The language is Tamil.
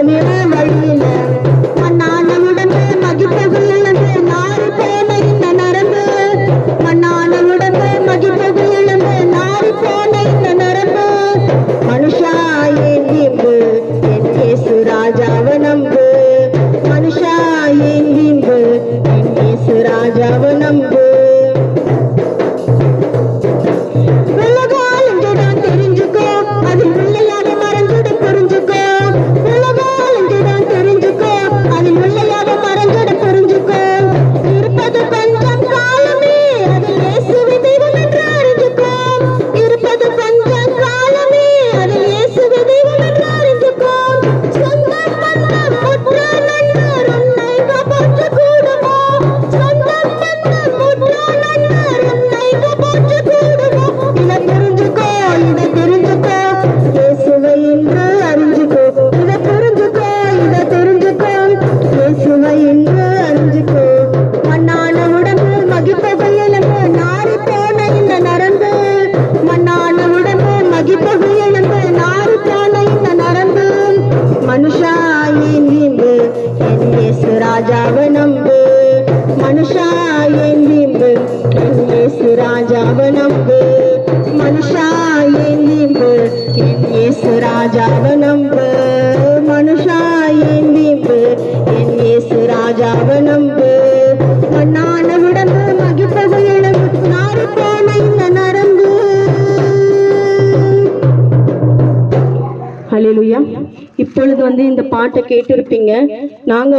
உடனிரு வழியில மண்ணான உடம்பு மகிழ்வு இழந்து நாரி போன இந்த நரம்பு மண்ணான உடம்பு மகிழ்வு இழந்து நாரி போன இந்த நரம்பு மனுஷா என் வீம்பு என் இயேசு ராஜாவை நம்பு மனுஷா என் வீம்பு என் இயேசு ராஜாவை நம்பு மனுஷா என் வீம்பு என் இயேசு ராஜாவை நம்பு மனுஷா என் வீம்பு என் இயேசு ராஜாவை நம்பு மனுஷா என் வீம்பு என் இயேசு ராஜாவை நம்பு மனுஷா என் வீம்பு என் இயேசு ராஜாவை நம்பு மண்ணான உடம்பு மகிழ்வு இழந்து நாரி போன இந்த நரம்பு. ஹல்லேலூயா. இப்பொழுது இந்த பாட்டை கேட்டிருப்பீங்க. நாங்க